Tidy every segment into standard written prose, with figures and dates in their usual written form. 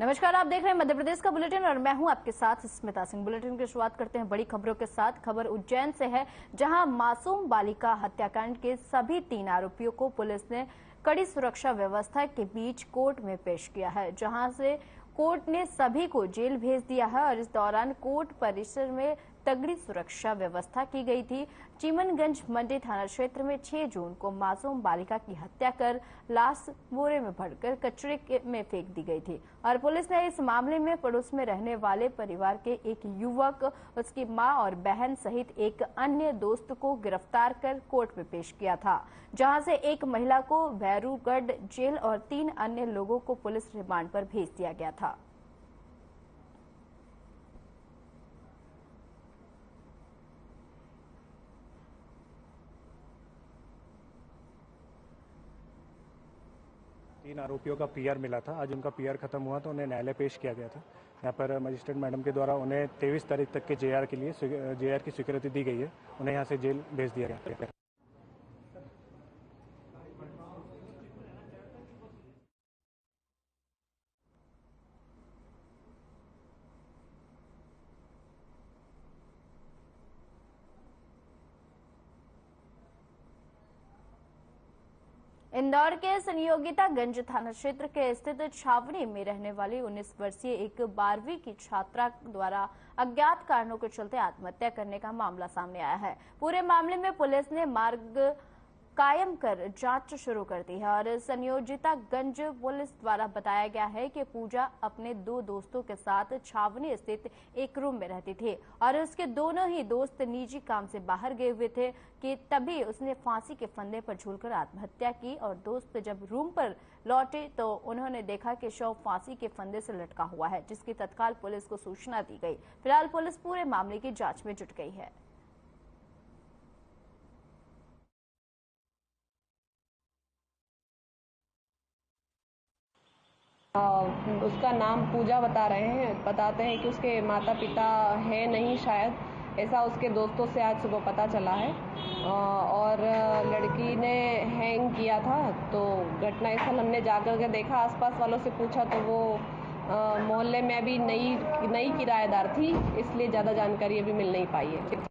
नमस्कार, आप देख रहे हैं मध्य प्रदेश का बुलेटिन और मैं हूं आपके साथ स्मिता सिंह। बुलेटिन की शुरुआत करते हैं बड़ी खबरों के साथ। खबर उज्जैन से है, जहां मासूम बालिका हत्याकांड के सभी 3 आरोपियों को पुलिस ने कड़ी सुरक्षा व्यवस्था के बीच कोर्ट में पेश किया है, जहां से कोर्ट ने सभी को जेल भेज दिया है और इस दौरान कोर्ट परिसर में तगड़ी सुरक्षा व्यवस्था की गई थी। चीमनगंज मंडी थाना क्षेत्र में 6 जून को मासूम बालिका की हत्या कर लाश बोरे में भरकर कचरे में फेंक दी गई थी और पुलिस ने इस मामले में पड़ोस में रहने वाले परिवार के एक युवक, उसकी मां और बहन सहित एक अन्य दोस्त को गिरफ्तार कर कोर्ट में पेश किया था, जहां से एक महिला को भैरूगढ़ जेल और 3 अन्य लोगों को पुलिस रिमांड पर भेज दिया गया था। तीन आरोपियों का पीआर मिला था। आज उनका पीआर खत्म हुआ तो उन्हें न्यायालय पेश किया गया था। यहाँ पर मजिस्ट्रेट मैडम के द्वारा उन्हें 23 तारीख तक के जेआर के लिए जेआर की स्वीकृति दी गई है। उन्हें यहाँ से जेल भेज दिया गया। इंदौर के संयोगितागंज थाना क्षेत्र के स्थित छावनी में रहने वाली 19 वर्षीय एक 12वीं की छात्रा द्वारा अज्ञात कारणों के चलते आत्महत्या करने का मामला सामने आया है। पूरे मामले में पुलिस ने मार्ग कायम कर जांच शुरू कर दी है और संयोजितागंज पुलिस द्वारा बताया गया है कि पूजा अपने 2 दोस्तों के साथ छावनी स्थित एक रूम में रहती थी और उसके दोनों ही दोस्त निजी काम से बाहर गए हुए थे कि तभी उसने फांसी के फंदे पर झूलकर आत्महत्या की और दोस्त जब रूम पर लौटे तो उन्होंने देखा कि शव फांसी के फंदे से लटका हुआ है, जिसकी तत्काल पुलिस को सूचना दी गई। फिलहाल पुलिस पूरे मामले की जांच में जुट गई है। उसका नाम पूजा बताते हैं कि उसके माता पिता है नहीं शायद, ऐसा उसके दोस्तों से आज सुबह पता चला है। और लड़की ने हैंग किया था, तो घटनास्थल हमने जाकर के देखा, आसपास वालों से पूछा तो वो मोहल्ले में अभी नई किराएदार थी, इसलिए ज़्यादा जानकारी अभी मिल नहीं पाई है।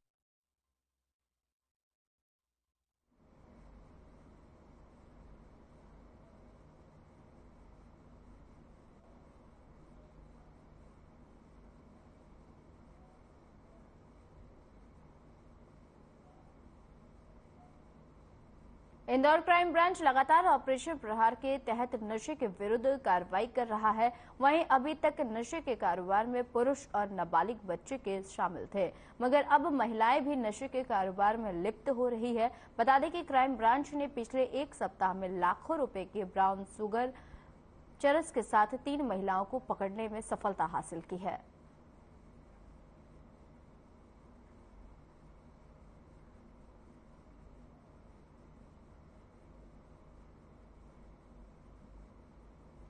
इंदौर क्राइम ब्रांच लगातार ऑपरेशन प्रहार के तहत नशे के विरुद्ध कार्रवाई कर रहा है। वहीं अभी तक नशे के कारोबार में पुरुष और नाबालिग बच्चे के शामिल थे, मगर अब महिलाएं भी नशे के कारोबार में लिप्त हो रही है। बता दें कि क्राइम ब्रांच ने पिछले 1 सप्ताह में लाखों रुपए के ब्राउन शुगर चरस के साथ 3 महिलाओं को पकड़ने में सफलता हासिल की है।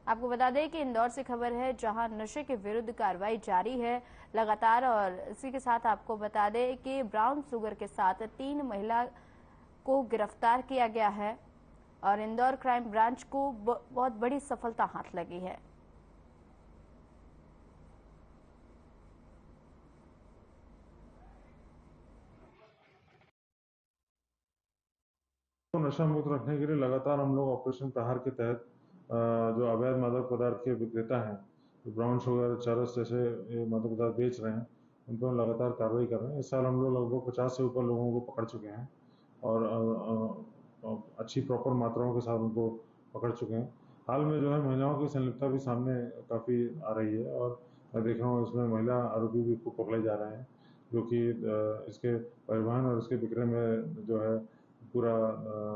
आपको बता दें कि इंदौर से खबर है, जहां नशे के विरुद्ध कार्रवाई जारी है लगातार, और इसी के साथ आपको बता दें कि ब्राउन शुगर के साथ 3 महिला को गिरफ्तार किया गया है और इंदौर क्राइम ब्रांच को बहुत बड़ी सफलता हाथ लगी है। नशा मुक्त रखने के लिए लगातार हम लोग ऑपरेशन प्रहार के तहत जो अवैध मादक पदार्थ के विक्रेता हैं, जो ब्राउन शुगर, चरस जैसे मादक पदार्थ बेच रहे हैं, उन पर लगातार कार्रवाई कर रहे हैं। इस साल हम लोग लगभग 50 से ऊपर लोगों को पकड़ चुके हैं और अच्छी प्रॉपर मात्राओं के साथ उनको पकड़ चुके हैं। हाल में जो है महिलाओं की संलिप्तता भी सामने काफ़ी आ रही है और मैं देख रहा हूँ इसमें महिला आरोपी भी खूब पकड़े जा रहे हैं, जो कि इसके परिवहन और इसके विक्रय में जो है पूरा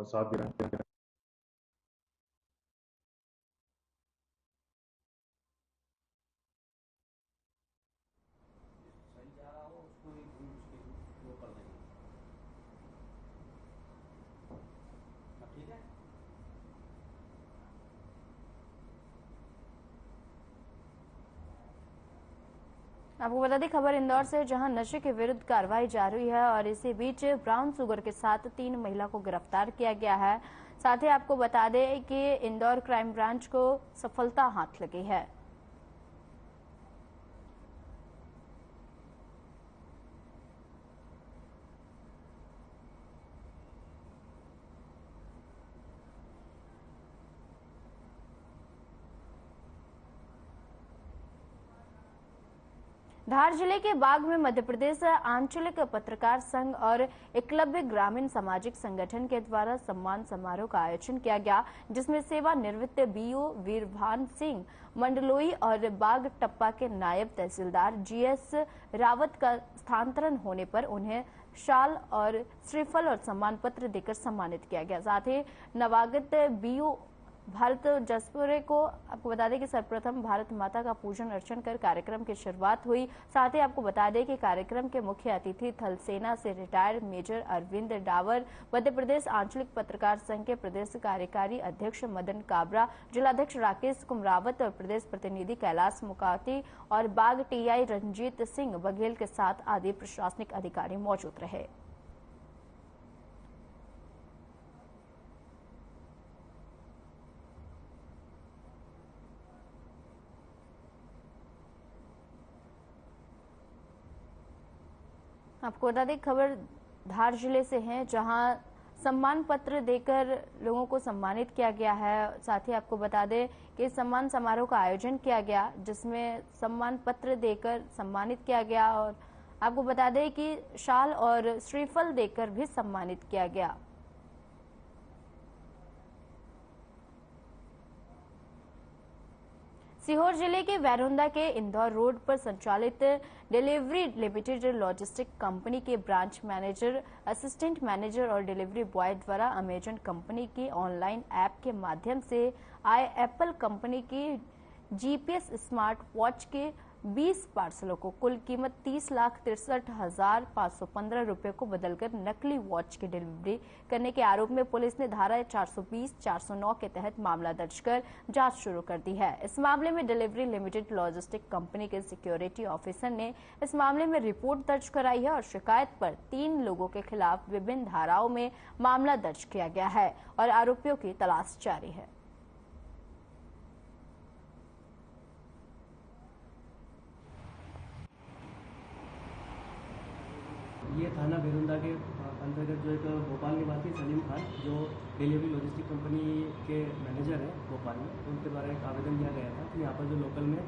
साथ दे रहे हैं। आपको बता दें खबर इंदौर से, जहां नशे के विरुद्ध कार्रवाई जारी है और इसी बीच ब्राउन शुगर के साथ 3 महिला को गिरफ्तार किया गया है। साथ ही आपको बता दें कि इंदौर क्राइम ब्रांच को सफलता हाथ लगी है। धार जिले के बाग में मध्य प्रदेश आंचलिक पत्रकार संघ और एकलव्य ग्रामीण सामाजिक संगठन के द्वारा सम्मान समारोह का आयोजन किया गया, जिसमें सेवानिवृत्त बीओ वीरभान सिंह मंडलोई और बाग टप्पा के नायब तहसीलदार जीएस रावत का स्थानांतरण होने पर उन्हें शाल और श्रीफल और सम्मान पत्र देकर सम्मानित किया गया। साथ ही नवागत बीओ भारत जसपुरे को आपको बता दें कि सर्वप्रथम भारत माता का पूजन अर्चन कर कार्यक्रम की शुरुआत हुई। साथ ही आपको बता दें कि कार्यक्रम के मुख्य अतिथि थल सेना से रिटायर्ड मेजर अरविंद डावर, मध्य प्रदेश आंचलिक पत्रकार संघ के प्रदेश कार्यकारी अध्यक्ष मदन काबरा, जिलाध्यक्ष राकेश कुमरावत और प्रदेश प्रतिनिधि कैलाश मुकाती और बाग टीआई रंजीत सिंह बघेल के साथ आदि प्रशासनिक अधिकारी मौजूद रहे। आपको बता दें खबर धार जिले से है, जहां सम्मान पत्र देकर लोगों को सम्मानित किया गया है। साथ ही आपको बता दें कि सम्मान समारोह का आयोजन किया गया, जिसमें सम्मान पत्र देकर सम्मानित किया गया और आपको बता दें कि शाल और श्रीफल देकर भी सम्मानित किया गया। सीहोर जिले के वैरुंदा के इंदौर रोड पर संचालित डिलीवरी लिमिटेड लॉजिस्टिक कंपनी के ब्रांच मैनेजर, असिस्टेंट मैनेजर और डिलीवरी बॉय द्वारा अमेजन कंपनी की ऑनलाइन ऐप के माध्यम से आए एप्पल कंपनी की जीपीएस स्मार्ट वॉच के 20 पार्सलों को कुल कीमत 30,63,515 रुपए को बदलकर नकली वॉच की डिलीवरी करने के आरोप में पुलिस ने धारा 420-409 के तहत मामला दर्ज कर जांच शुरू कर दी है। इस मामले में डिलीवरी लिमिटेड लॉजिस्टिक कंपनी के सिक्योरिटी ऑफिसर ने इस मामले में रिपोर्ट दर्ज कराई है और शिकायत पर 3 लोगों के खिलाफ विभिन्न धाराओं में मामला दर्ज किया गया है और आरोपियों की तलाश जारी है। ये थाना बेरुंदा के अंतर्गत जो एक भोपाल निवासी सलीम खान, जो डिलीवरी लॉजिस्टिक कंपनी के मैनेजर हैं भोपाल में, उनके द्वारा एक आवेदन दिया गया था कि यहाँ पर जो लोकल में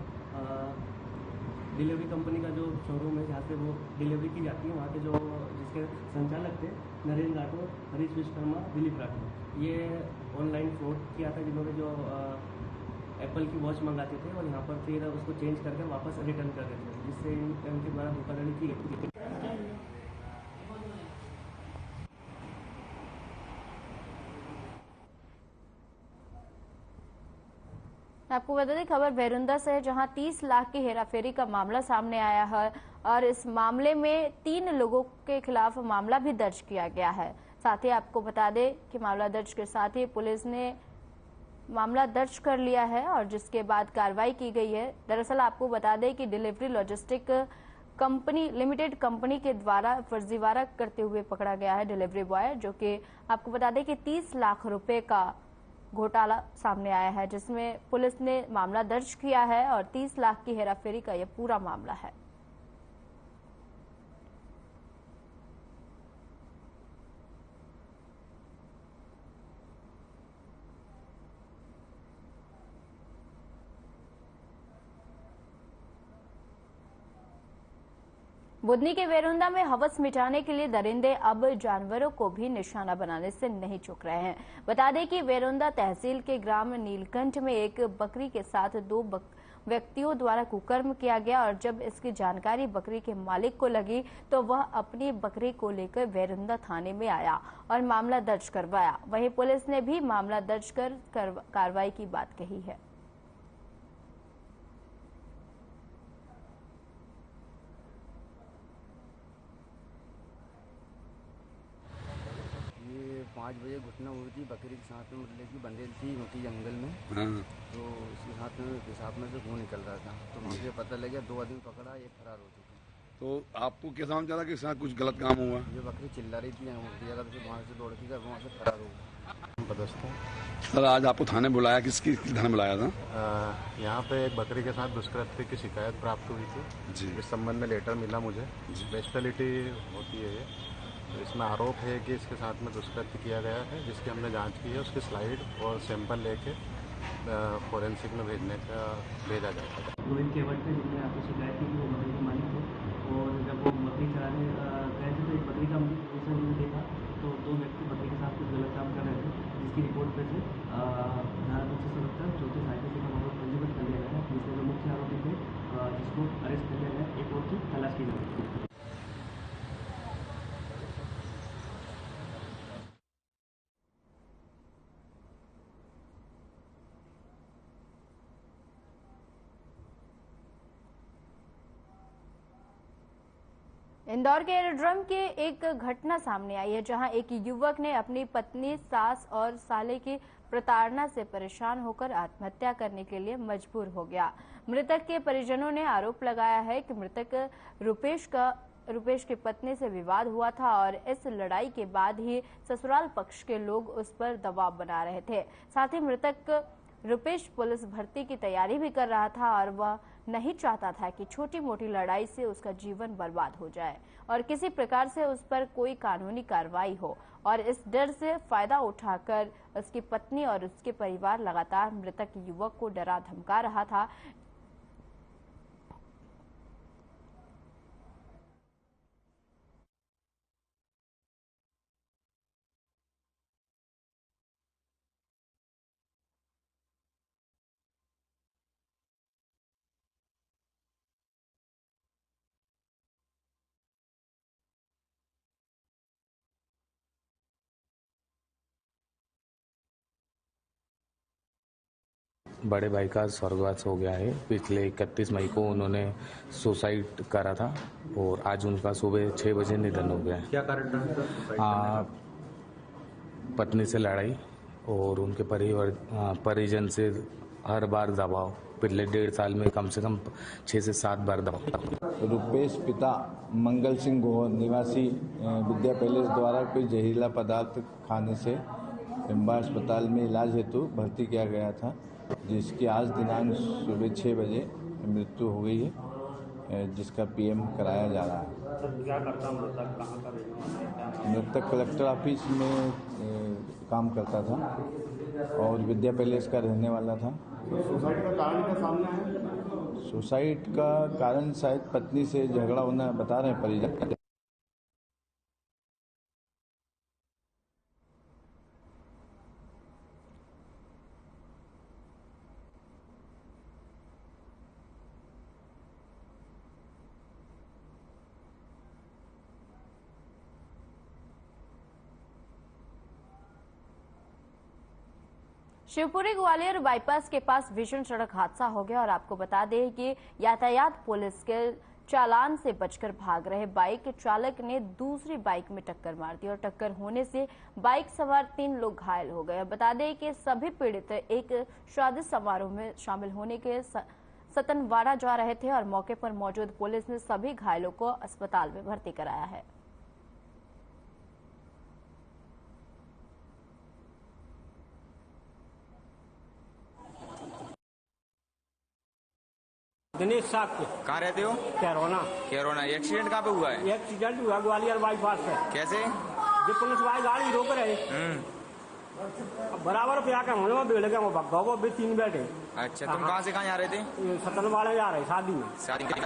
डिलीवरी कंपनी का जो शोरूम है जहाँ से वो डिलीवरी की जाती है, वहाँ के जो जिसके संचालक थे नरेंद्र राठौर, हरीश विश्वकर्मा, दिलीप राठौर, ये ऑनलाइन फ्रॉड किया था, जिन्होंने जो एप्पल की वॉच मंगाते थे और यहाँ पर फिर उसको चेंज करके वापस रिटर्न कर देते थे, जिससे इनके द्वारा धोखाधड़ी की गई। आपको बता दें खबर बेरुंदा से है, जहां 30 लाख की हेराफेरी का मामला सामने आया है और इस मामले में 3 लोगों के खिलाफ मामला भी दर्ज किया गया है। साथ ही आपको बता दें कि मामला दर्ज के साथ ही पुलिस ने मामला दर्ज कर लिया है और जिसके बाद कार्रवाई की गई है। दरअसल आपको बता दें कि delivery logistic company limited company के द्वारा फर्जीवाड़ा करते हुए पकड़ा गया है डिलीवरी बॉय, जो कि आपको बता दें कि 30 लाख रुपए का घोटाला सामने आया है, जिसमें पुलिस ने मामला दर्ज किया है और 30 लाख की हेराफेरी का यह पूरा मामला है। बुधनी के वेरुंदा में हवस मिटाने के लिए दरिंदे अब जानवरों को भी निशाना बनाने से नहीं चूक रहे हैं। बता दें कि वेरुंदा तहसील के ग्राम नीलकंठ में एक बकरी के साथ 2 व्यक्तियों द्वारा कुकर्म किया गया और जब इसकी जानकारी बकरी के मालिक को लगी तो वह अपनी बकरी को लेकर वेरुंदा थाने में आया और मामला दर्ज करवाया। वहीं पुलिस ने भी मामला दर्ज कर कार्रवाई की बात कही है। ये 5 बजे घटना हुई थी। बकरी के साथ में मतलब की बंदेल थी मोटी जंगल में, तो उसके साथ में पेशाब में से खून निकल रहा था, तो मुझे पता लगा 2 आदमी पकड़ा, एक फरार हो चुके। तो आपको क्या समझ चला कि साथ कुछ गलत काम हुआ? ये बकरी चिल्ला रही थी उल्टी जगह से, वहाँ से दौड़ के गया, वहाँ से फरार हो गया। सर आज आपको थाने बुलाया, किसकी थाने बुलाया था? यहाँ पे एक बकरी के साथ दुष्कृत्य की शिकायत प्राप्त हुई थी जी। इस संबंध में लेटर मिला मुझे। बेस्टलिटी होती है ये, तो इसमें आरोप है कि इसके साथ में दुष्कृत्य किया गया है, जिसकी हमने जांच की है। उसकी स्लाइड और सैंपल लेके फोरेंसिक में भेजा जाएगा। रोहित केवट थे जिन्होंने आपको शिकायत की कि वो बकरी के मालिक थे, और जब वो बकरी चराने गए थे तो एक बकरी का उन्होंने देखा तो 2 व्यक्ति बकरी के साथ कुछ गलत काम कर रहे थे, जिसकी रिपोर्ट पे से धारा 277 34 IPC का मामला पंजीबद्ध कर लिया गया है, जिसमें जो मुख्य आरोपी थे जिसको अरेस्ट कर लिया गया, एक और की तलाश की जा रही है। इंदौर के एरोड्रम के एक घटना सामने आई है, जहां एक युवक ने अपनी पत्नी, सास और साले की प्रताड़ना से परेशान होकर आत्महत्या करने के लिए मजबूर हो गया। मृतक के परिजनों ने आरोप लगाया है कि मृतक रुपेश की पत्नी से विवाद हुआ था और इस लड़ाई के बाद ही ससुराल पक्ष के लोग उस पर दबाव बना रहे थे। साथ ही मृतक रुपेश पुलिस भर्ती की तैयारी भी कर रहा था और वह नहीं चाहता था कि छोटी मोटी लड़ाई से उसका जीवन बर्बाद हो जाए और किसी प्रकार से उस पर कोई कानूनी कार्रवाई हो, और इस डर से फायदा उठाकर उसकी पत्नी और उसके परिवार लगातार मृतक युवक को डरा धमका रहा था। बड़े भाई का स्वर्गवास हो गया है। पिछले 31 मई को उन्होंने सुसाइड करा था और आज उनका सुबह 6 बजे निधन हो गया है। क्या कारण रहा? पत्नी से लड़ाई और उनके परिजन से हर बार दबाव। पिछले 1.5 साल में कम से कम 6 से 7 बार दबाव। रुपेश पिता मंगल सिंह गोहर निवासी विद्या पैलेस द्वारा कोई जहरीला पदार्थ खाने से एम्बा अस्पताल में इलाज हेतु भर्ती किया गया था, जिसकी आज दिनांक सुबह 6 बजे मृत्यु हो गई है, जिसका PM कराया जा रहा है। क्या करता मृतक? कहाँ का रहने? मृतक कलेक्टर ऑफिस में काम करता था और विद्या पैलेस का रहने वाला था। सुसाइड का कारण क्या सामने है? सुसाइड का कारण शायद पत्नी से झगड़ा होना बता रहे हैं परिजन। शिवपुरी ग्वालियर बाईपास के पास भीषण सड़क हादसा हो गया और आपको बता दें कि यातायात पुलिस के चालान से बचकर भाग रहे बाइक चालक ने दूसरी बाइक में टक्कर मार दी और टक्कर होने से बाइक सवार 3 लोग घायल हो गए। बता दें कि सभी पीड़ित एक शादी समारोह में शामिल होने के सतनवाड़ा जा रहे थे और मौके पर मौजूद पुलिस ने सभी घायलों को अस्पताल में भर्ती कराया है। दिनेश साहब के। कहाँ रहते हो? कैरोना। एक्सीडेंट कहाँ पे हुआ है? एक्सीडेंट हुआ ग्वालियर बाईपास से। कैसे? जो पुलिस वाले गाड़ी रोक रहे बराबर पे आकर हम लोग लगे वो भगा वो भी 3 बैठे। अच्छा, तुम कहाँ से कहाँ जा रहे थे? सतनवाड़ा जा रहे शादी में।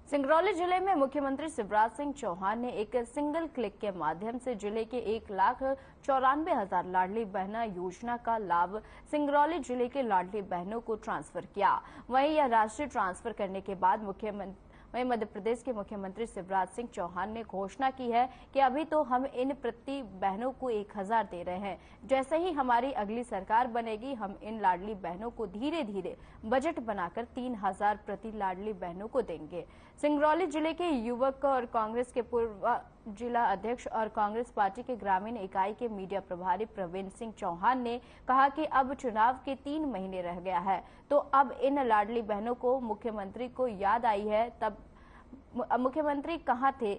सिंगरौली जिले में मुख्यमंत्री शिवराज सिंह चौहान ने एक सिंगल क्लिक के माध्यम से जिले के 1,94,000 लाडली बहना योजना का लाभ सिंगरौली जिले के लाडली बहनों को ट्रांसफर किया। वहीं यह राशि ट्रांसफर करने के बाद वहीं मध्य प्रदेश के मुख्यमंत्री शिवराज सिंह चौहान ने घोषणा की है कि अभी तो हम इन प्रति बहनों को 1,000 दे रहे हैं। जैसे ही हमारी अगली सरकार बनेगी हम इन लाडली बहनों को धीरे धीरे बजट बनाकर 3,000 प्रति लाडली बहनों को देंगे। सिंगरौली जिले के युवक और कांग्रेस के पूर्व जिला अध्यक्ष और कांग्रेस पार्टी के ग्रामीण इकाई के मीडिया प्रभारी प्रवीण सिंह चौहान ने कहा कि अब चुनाव के 3 महीने रह गया है, तो अब इन लाडली बहनों को मुख्यमंत्री को याद आई है। तब मुख्यमंत्री कहां थे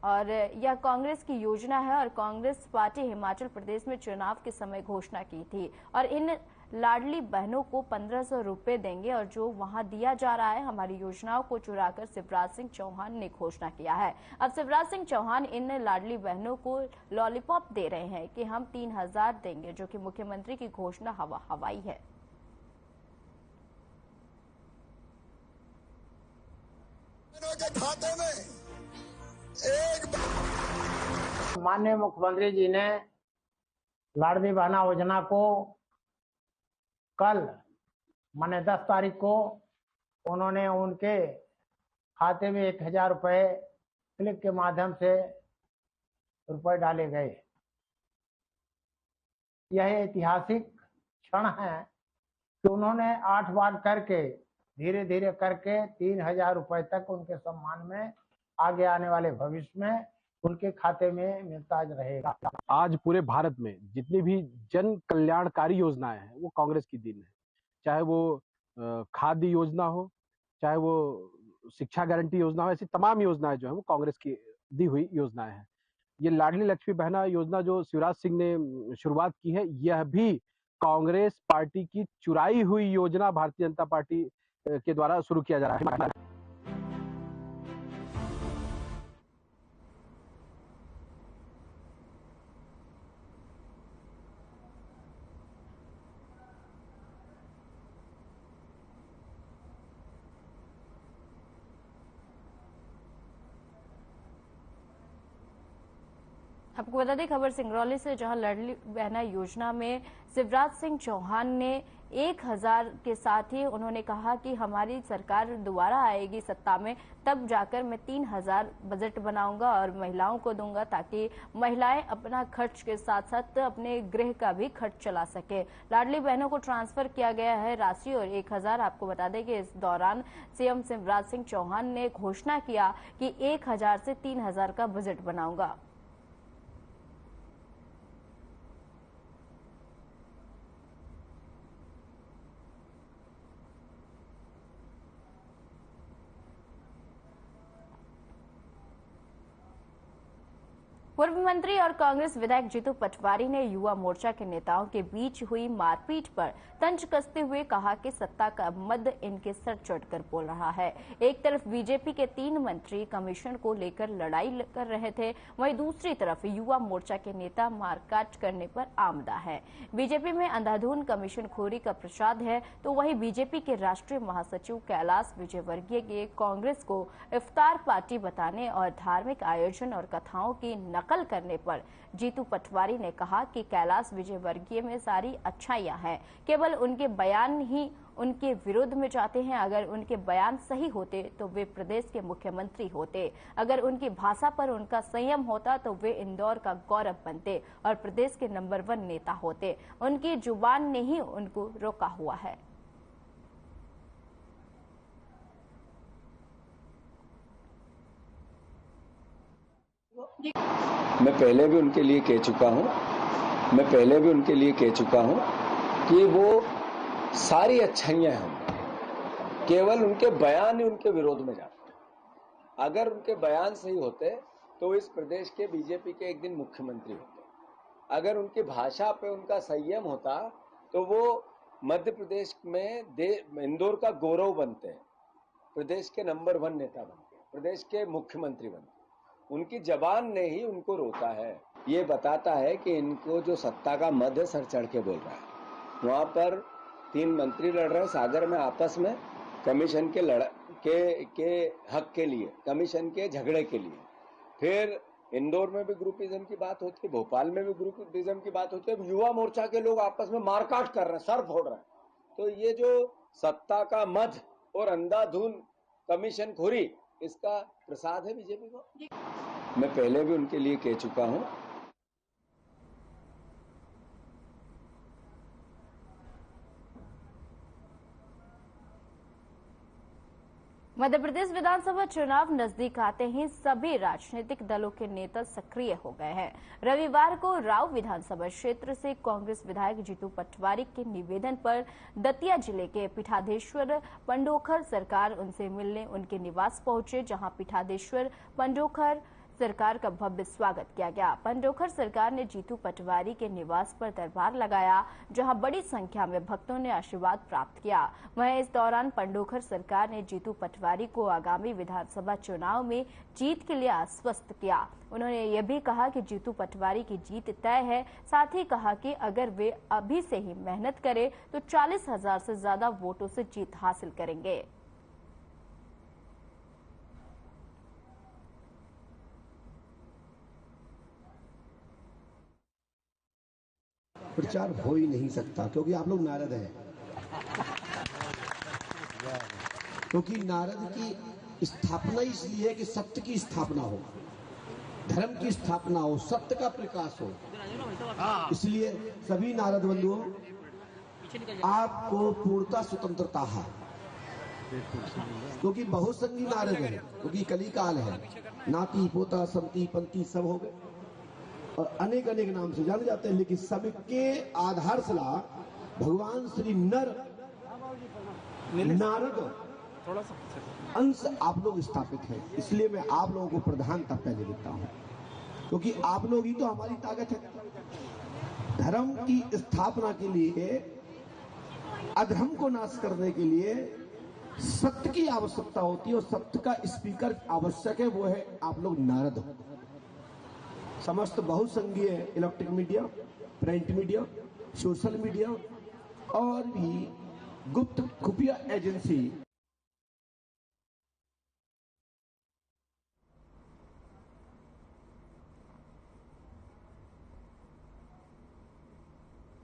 और यह कांग्रेस की योजना है और कांग्रेस पार्टी हिमाचल प्रदेश में चुनाव के समय घोषणा की थी और इन लाडली बहनों को 1500 रुपए देंगे और जो वहां दिया जा रहा है हमारी योजनाओं को चुराकर शिवराज सिंह चौहान ने घोषणा किया है। अब शिवराज सिंह चौहान इन लाडली बहनों को लॉलीपॉप दे रहे हैं कि हम 3000 देंगे, जो कि मुख्यमंत्री की घोषणा हवाई है। खाते में माननीय मुख्यमंत्री जी ने लाडली बहना योजना को कल माने 10 तारीख को उन्होंने उनके खाते में 1000 रुपए क्लिक के माध्यम से रुपए डाले गए। यह ऐतिहासिक क्षण है कि उन्होंने 8 बार करके धीरे धीरे करके 3000 रुपए तक उनके सम्मान में आगे आने वाले भविष्य में उनके खाते में मिलता रहेगा। आज पूरे भारत में जितनी भी जन कल्याणकारी योजनाएं हैं वो कांग्रेस की देन है। चाहे वो खाद्य योजना हो, चाहे वो शिक्षा गारंटी योजना हो, ऐसी तमाम योजनाएं जो है वो कांग्रेस की दी हुई योजनाएं हैं। ये लाडली लक्ष्मी बहना योजना जो शिवराज सिंह ने शुरुआत की है, यह भी कांग्रेस पार्टी की चुराई हुई योजना भारतीय जनता पार्टी के द्वारा शुरू किया जा रहा है। आपको बता दें खबर सिंगरौली से, जहां लाडली बहना योजना में शिवराज सिंह चौहान ने 1000 के साथ ही उन्होंने कहा कि हमारी सरकार दोबारा आएगी सत्ता में तब जाकर मैं 3000 बजट बनाऊंगा और महिलाओं को दूंगा ताकि महिलाएं अपना खर्च के साथ साथ अपने गृह का भी खर्च चला सके। लाडली बहनों को ट्रांसफर किया गया है राशि और 1000। आपको बता दें कि इस दौरान सीएम शिवराज सिंह चौहान ने घोषणा किया कि 1000 से 3000 का बजट बनाऊंगा। पूर्व मंत्री और कांग्रेस विधायक जीतू पटवारी ने युवा मोर्चा के नेताओं के बीच हुई मारपीट पर तंज कसते हुए कहा कि सत्ता का मद इनके सर चढ़कर बोल रहा है। एक तरफ बीजेपी के 3 मंत्री कमीशन को लेकर लड़ाई कर रहे थे, वहीं दूसरी तरफ युवा मोर्चा के नेता मारकाट करने पर आमदा है। बीजेपी में अंधाधुन कमीशनखोरी का प्रसाद है तो वहीं बीजेपी के राष्ट्रीय महासचिव कैलाश विजयवर्गीय के कांग्रेस को इफ्तार पार्टी बताने और धार्मिक आयोजन और कथाओं की नकल करने पर जीतू पटवारी ने कहा कि कैलाश विजयवर्गीय में सारी अच्छाइयां हैं, केवल उनके बयान ही उनके विरोध में जाते हैं। अगर उनके बयान सही होते तो वे प्रदेश के मुख्यमंत्री होते, अगर उनकी भाषा पर उनका संयम होता तो वे इंदौर का गौरव बनते और प्रदेश के नंबर 1 नेता होते। उनकी जुबान ने ही उनको रोका हुआ है। मैं पहले भी उनके लिए कह चुका हूं कि वो सारी अच्छाइयां हैं, केवल उनके बयान ही उनके विरोध में जाते हैं। अगर उनके बयान सही होते तो इस प्रदेश के बीजेपी के एक दिन मुख्यमंत्री होते। अगर उनकी भाषा पे उनका संयम होता तो वो मध्य प्रदेश में इंदौर का गौरव बनते, प्रदेश के नंबर 1 नेता बनते, प्रदेश के मुख्यमंत्री बनते। उनकी जबान ने ही उनको रोका है। ये बताता है कि इनको जो सत्ता का मद है सर चढ़ के बोल रहा है। वहां पर 3 मंत्री लड़ रहे हैं सागर में आपस में कमीशन के हक के लिए, कमीशन के झगड़े के लिए। फिर इंदौर में भी ग्रुपिज्म की बात होती है, भोपाल में भी ग्रुपिज्म की बात होती है। युवा मोर्चा के लोग आपस में मारकाट कर रहे हैं, सर फोड़ रहे हैं। तो ये जो सत्ता का मद और अंधाधुन कमीशनखोरी, इसका प्रसाद है बीजेपी को। मैं पहले भी उनके लिए कह चुका हूं। मध्य प्रदेश विधानसभा चुनाव नजदीक आते ही सभी राजनीतिक दलों के नेता सक्रिय हो गए हैं। रविवार को राव विधानसभा क्षेत्र से कांग्रेस विधायक जीतू पटवारी के निवेदन पर दतिया जिले के पीठाधीश्वर पंडोखर सरकार उनसे मिलने उनके निवास पहुंचे, जहां पीठाधीश्वर पंडोखर सरकार का भव्य स्वागत किया गया। पंडोखर सरकार ने जीतू पटवारी के निवास पर दरबार लगाया, जहां बड़ी संख्या में भक्तों ने आशीर्वाद प्राप्त किया। वहीं इस दौरान पंडोखर सरकार ने जीतू पटवारी को आगामी विधानसभा चुनाव में जीत के लिए आश्वस्त किया। उन्होंने ये भी कहा कि जीतू पटवारी की जीत तय है। साथ ही कहा कि अगर वे अभी से ही मेहनत करें तो 40,000 से ज्यादा वोटों से जीत हासिल करेंगे। प्रचार हो ही नहीं सकता क्योंकि आप लोग नारद हैं। क्योंकि नारद की स्थापना इसलिए है कि सत्य की स्थापना हो, धर्म की स्थापना हो, सत्य का प्रकाश हो। इसलिए सभी नारद बंधुओं, आपको पूर्णता स्वतंत्रता है, क्योंकि बहुसंगी नारद है, क्योंकि कली काल है। नाती पोता संती पंती सब हो गए और अनेक अनेक नाम से जाने जाते हैं, लेकिन सबके आधारशिला भगवान श्री नर नारद अंश आप लोग स्थापित हैं। इसलिए मैं आप लोगों को प्रधानता पहले देता हूं, क्योंकि आप लोग ही तो हमारी ताकत है। धर्म की स्थापना के लिए, अधर्म को नाश करने के लिए सत्य की आवश्यकता होती है और सत्य का स्पीकर आवश्यक है, वो है आप लोग नारद। समस्त बहुसंघीय electric media, print media, social media और भी गुप्त खुफिया एजेंसी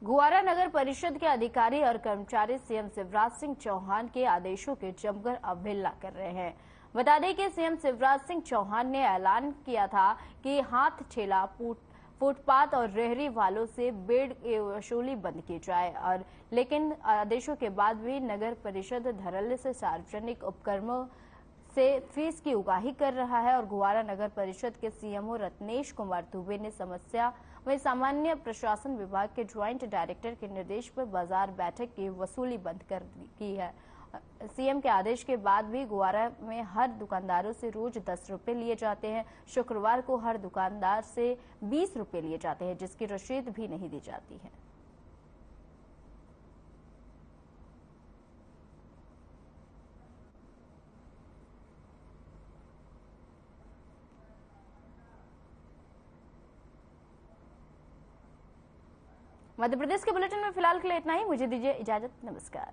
गुवारा नगर परिषद के अधिकारी और कर्मचारी सीएम शिवराज सिंह चौहान के आदेशों की जमकर अवहेलना कर रहे हैं। बता दें कि सीएम शिवराज सिंह चौहान ने ऐलान किया था कि हाथ ठेला, फुटपाथ और रेहड़ी वालों से बेड की वसूली बंद की जाए, लेकिन आदेशों के बाद भी नगर परिषद धड़ल्ले से सार्वजनिक उपक्रमों से फीस की उगाही कर रहा है। और गुवारा नगर परिषद के सीएमओ रत्नेश कुमार दुबे ने समस्या वहीं सामान्य प्रशासन विभाग के ज्वाइंट डायरेक्टर के निर्देश पर बाजार बैठक की वसूली बंद कर की है। सीएम के आदेश के बाद भी गुवारा में हर दुकानदारों से रोज 10 रुपए लिए जाते हैं। शुक्रवार को हर दुकानदार से 20 रुपए लिए जाते हैं, जिसकी रसीद भी नहीं दी जाती है। मध्य प्रदेश के बुलेटिन में फिलहाल के लिए इतना ही। मुझे दीजिए इजाजत। नमस्कार।